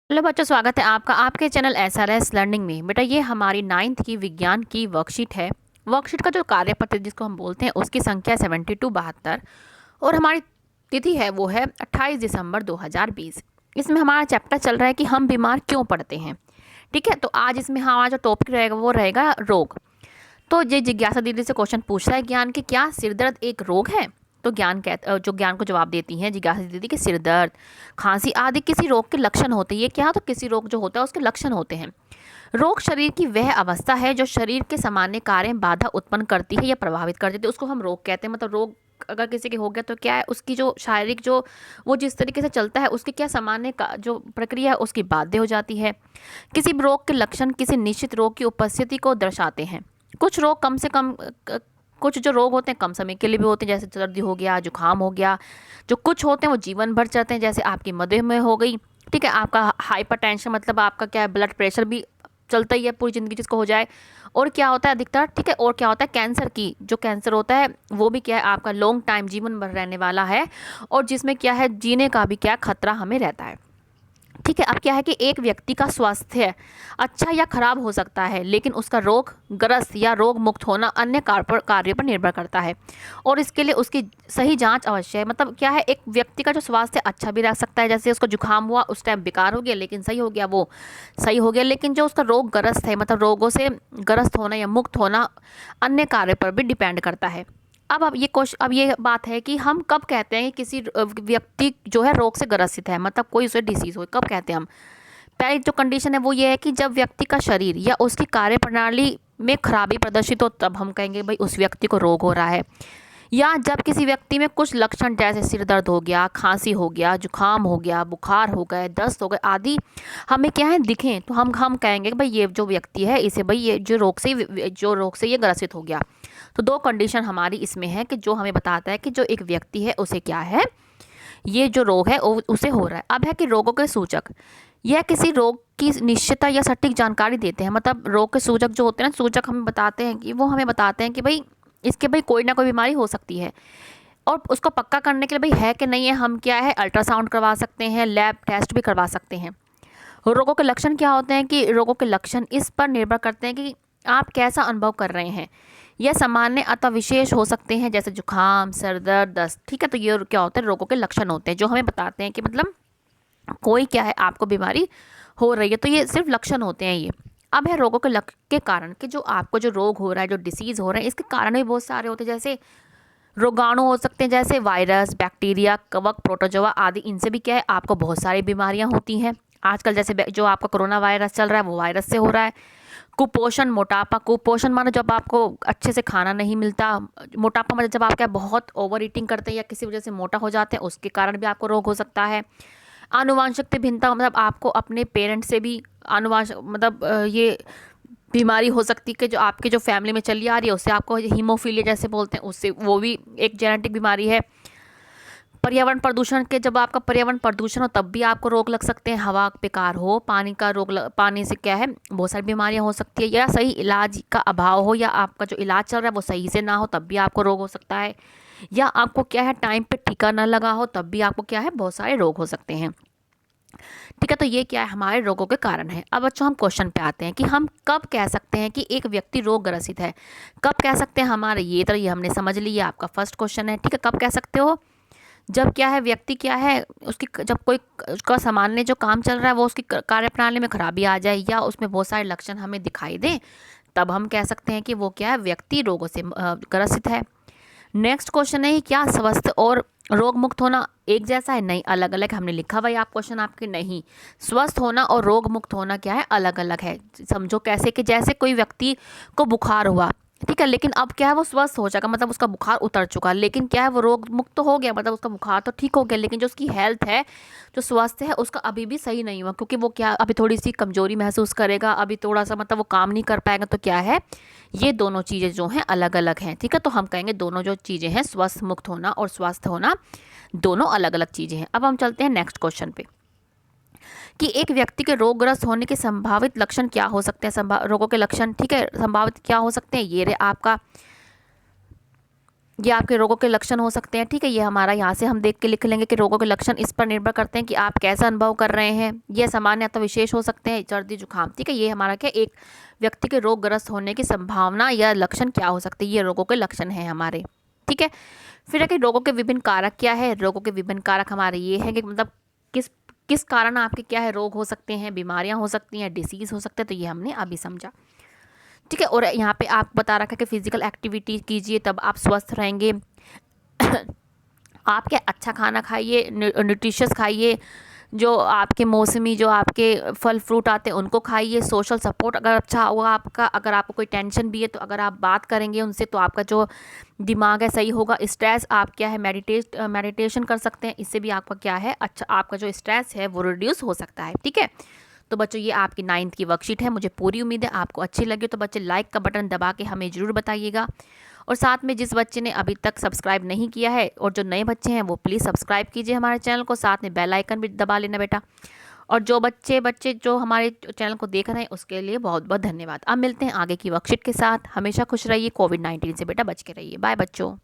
Hello बच्चों, स्वागत है आपका आपके चैनल एसआरएस लर्निंग में। बेटा ये हमारी 9th की विज्ञान की वर्कशीट है। वर्कशीट का जो कार्यपत्र जिसको हम बोलते हैं उसकी संख्या 7272 और हमारी तिथि है वो है 28 दिसंबर 2020। इसमें हमारा चैप्टर चल रहा है कि हम बीमार क्यों पड़ते हैं। ठीक है, तो आज इसमें हमारा जो टॉपिक रहेगा वो रहेगा रोग। तो ये जिज्ञासा दीदी से क्वेश्चन पूछता है ज्ञान कि क्या सिर दर्द एक रोग है। तो ज्ञान को जवाब देती हैं जिज्ञासा दीदी कि सिर दर्द, खांसी आदि किसी रोग के लक्षण होते हैं। ये क्या, तो किसी रोग जो होता है उसके लक्षण होते हैं। रोग शरीर की वह अवस्था है जो शरीर के सामान्य कार्य में बाधा उत्पन्न करती है या प्रभावित करती है, तो उसको हम रोग कहते हैं। मतलब रोग अगर किसी के हो गया तो क्या है, उसकी जो शारीरिक जो वो जिस तरीके से चलता है उसकी क्या सामान्य का जो प्रक्रिया है उसकी बाध्य हो जाती है। किसी भी रोग के लक्षण किसी निश्चित रोग की उपस्थिति को दर्शाते हैं। कुछ रोग कम से कम कुछ जो रोग होते हैं कम समय के लिए भी होते हैं, जैसे सर्दी हो गया, जुकाम हो गया। जो कुछ होते हैं वो जीवन भर चलते हैं, जैसे आपकी मधुमेह हो गई। ठीक है, आपका हाइपरटेंशन मतलब आपका क्या है, ब्लड प्रेशर भी चलता ही है पूरी ज़िंदगी जिसको हो जाए। और क्या होता है अधिकतर, ठीक है, और क्या होता है कैंसर की जो कैंसर होता है वो भी क्या है आपका लॉन्ग टाइम जीवन भर रहने वाला है, और जिसमें क्या है जीने का भी क्या खतरा हमें रहता है। ठीक है, अब क्या है कि एक व्यक्ति का स्वास्थ्य अच्छा या खराब हो सकता है, लेकिन उसका रोग ग्रस्त या रोग मुक्त होना अन्य कार्यों पर निर्भर करता है, और इसके लिए उसकी सही जांच अवश्य है। मतलब क्या है, एक व्यक्ति का जो स्वास्थ्य अच्छा भी रह सकता है, जैसे उसको जुकाम हुआ उस टाइम बेकार हो गया लेकिन सही हो गया, वो सही हो गया, लेकिन जो उसका रोग ग्रस्त है मतलब रोगों से ग्रस्त होना या मुक्त होना अन्य कार्य पर भी डिपेंड करता है। अब ये बात है कि हम कब कहते हैं कि किसी व्यक्ति जो है रोग से ग्रसित है, मतलब कोई उसे डिसीज हो, कब कहते हैं हम। पहली जो कंडीशन है वो ये है कि जब व्यक्ति का शरीर या उसकी कार्य प्रणाली में खराबी प्रदर्शित हो तब हम कहेंगे भाई उस व्यक्ति को रोग हो रहा है। या जब किसी व्यक्ति में कुछ लक्षण जैसे सिर दर्द हो गया, खांसी हो गया, जुकाम हो गया, बुखार हो गए, दस्त हो गए आदि हमें क्या है दिखें, तो हम कहेंगे कि भाई ये जो व्यक्ति है इसे भाई ये जो रोग से ये ग्रसित हो गया। तो दो कंडीशन हमारी इसमें है कि जो हमें बताता है कि जो एक व्यक्ति है उसे क्या है, ये जो रोग है उसे हो रहा है। अब है कि रोगों के सूचक, यह किसी रोग की निश्चितता या सटीक जानकारी देते हैं। मतलब रोग के सूचक जो होते हैं ना, सूचक हमें बताते हैं कि वो हमें बताते हैं कि भाई इसके भाई कोई ना कोई बीमारी हो सकती है, और उसको पक्का करने के लिए भाई है कि नहीं है, हम क्या है अल्ट्रासाउंड करवा सकते हैं, लैब टेस्ट भी करवा सकते हैं। रोगों के लक्षण क्या होते हैं कि रोगों के लक्षण इस पर निर्भर करते हैं कि आप कैसा अनुभव कर रहे हैं। यह सामान्य अथवा विशेष हो सकते हैं, जैसे जुकाम, सर दर्द, दस्त। ठीक है, तो ये क्या होते हैं रोगों के लक्षण होते हैं जो हमें बताते हैं कि मतलब कोई क्या है आपको बीमारी हो रही है, तो ये सिर्फ लक्षण होते हैं ये। अब है रोगों के कारण कि जो आपको जो रोग हो रहा है, जो डिसीज़ हो रहा है, इसके कारण भी बहुत सारे होते हैं। जैसे रोगाणु हो सकते हैं, जैसे वायरस, बैक्टीरिया, कवक, प्रोटोजोआ आदि। इनसे भी क्या है आपको बहुत सारी बीमारियां होती हैं। आजकल जैसे जो आपका कोरोना वायरस चल रहा है वो वायरस से हो रहा है। कुपोषण, मोटापा। कुपोषण मानो जब आपको अच्छे से खाना नहीं मिलता। मोटापा मतलब जब आप क्या बहुत ओवर ईटिंग करते हैं या किसी वजह से मोटा हो जाते हैं, उसके कारण भी आपको रोग हो सकता है। आनुवांशिक भिन्नता मतलब आपको अपने पेरेंट्स से भी आनुवांशिक मतलब ये बीमारी हो सकती है कि जो आपके जो फैमिली में चली आ रही है उससे आपको हीमोफीलिया जैसे बोलते हैं, उससे वो भी एक जेनेटिक बीमारी है। पर्यावरण प्रदूषण के जब आपका पर्यावरण प्रदूषण हो तब भी आपको रोग लग सकते हैं। हवा बेकार हो, पानी का पानी से क्या है बहुत सारी बीमारियां हो सकती है। या सही इलाज का अभाव हो, या आपका जो इलाज चल रहा है वो सही से ना हो तब भी आपको रोग हो सकता है। या आपको क्या है टाइम पे टीका ना लगा हो तब भी आपको क्या है बहुत सारे रोग हो सकते हैं। ठीक है, तो ये क्या है हमारे रोगों के कारण है। अब बच्चों हम क्वेश्चन पे आते हैं कि हम कब कह सकते हैं कि एक व्यक्ति रोग ग्रसित है। कब कह सकते हैं हमारे ये हमने समझ लिया, आपका फर्स्ट क्वेश्चन है। ठीक है, कब कह सकते हो, जब क्या है व्यक्ति क्या है उसकी जब कोई उसका सामान्य जो काम चल रहा है वो उसकी कार्यप्रणाली में खराबी आ जाए या उसमें बहुत सारे लक्षण हमें दिखाई दें, तब हम कह सकते हैं कि वो क्या है व्यक्ति रोगों से ग्रसित है। नेक्स्ट क्वेश्चन है क्या स्वस्थ और रोग मुक्त होना एक जैसा है? नहीं, अलग अलग। हमने लिखा भाई आप क्वेश्चन आपके, नहीं, स्वस्थ होना और रोग मुक्त होना क्या है अलग अलग है। समझो कैसे कि जैसे कोई व्यक्ति को बुखार हुआ, ठीक है, लेकिन अब क्या है वो स्वस्थ हो जाएगा, मतलब उसका बुखार उतर चुका, लेकिन क्या है वो रोग मुक्त तो हो गया, मतलब उसका बुखार तो ठीक हो गया, लेकिन जो उसकी हेल्थ है, जो स्वास्थ्य है उसका अभी भी सही नहीं हुआ, क्योंकि वो क्या अभी थोड़ी सी कमजोरी महसूस करेगा, अभी थोड़ा सा मतलब वो काम नहीं कर पाएगा। तो क्या है ये दोनों चीज़ें जो हैं अलग अलग हैं। ठीक है, तो हम कहेंगे दोनों जो चीज़ें हैं स्वस्थ मुक्त होना और स्वस्थ होना दोनों अलग अलग चीज़ें हैं। अब हम चलते हैं नेक्स्ट क्वेश्चन पे कि एक व्यक्ति के रोगग्रस्त होने के संभावित लक्षण क्या हो सकते हैं। रोगों के लक्षण, ठीक है, संभावित क्या हो सकते हैं, ये रहे आपका ये आपके रोगों के लक्षण हो सकते हैं। ठीक है, ये हमारा यहाँ से हम देख के लिख लेंगे कि रोगों के लक्षण इस पर निर्भर करते हैं कि आप कैसा अनुभव कर रहे हैं। ये सामान्य अथवा विशेष हो सकते हैं, सर्दी जुकाम। ठीक है, ये हमारा क्या एक व्यक्ति के रोगग्रस्त होने की संभावना या लक्षण क्या हो सकते हैं, ये रोगों के लक्षण हैं हमारे। ठीक है, फिर है कि रोगों के विभिन्न कारक क्या है। रोगों के विभिन्न कारक हमारे ये हैं कि मतलब किस किस कारण आपके क्या है रोग हो सकते हैं, बीमारियां हो सकती हैं, डिसीज़ हो सकते हैं। तो ये हमने अभी समझा। ठीक है, और यहाँ पे आप बता रखा है कि फिजिकल एक्टिविटी कीजिए तब आप स्वस्थ रहेंगे। आप क्या अच्छा खाना खाइए, न्यूट्रिशियस खाइए, जो आपके मौसमी जो आपके फल फ्रूट आते हैं उनको खाइए। सोशल सपोर्ट अगर अच्छा होगा आपका, अगर आपको कोई टेंशन भी है तो अगर आप बात करेंगे उनसे तो आपका जो दिमाग है सही होगा। स्ट्रेस आप क्या है मेडिटेशन कर सकते हैं, इससे भी आपका क्या है अच्छा आपका जो स्ट्रेस है वो रिड्यूस हो सकता है। ठीक है, तो बच्चों ये आपकी 9th की वर्कशीट है। मुझे पूरी उम्मीद है आपको अच्छी लगी। तो बच्चे लाइक का बटन दबा के हमें ज़रूर बताइएगा, और साथ में जिस बच्चे ने अभी तक सब्सक्राइब नहीं किया है और जो नए बच्चे हैं वो प्लीज़ सब्सक्राइब कीजिए हमारे चैनल को, साथ में बेल आइकन भी दबा लेना बेटा। और जो बच्चे जो हमारे चैनल को देख रहे हैं उसके लिए बहुत बहुत धन्यवाद। अब मिलते हैं आगे की वर्कशीट के साथ। हमेशा खुश रहिए, कोविड-19 से बेटा बच के रहिए। बाय बच्चों।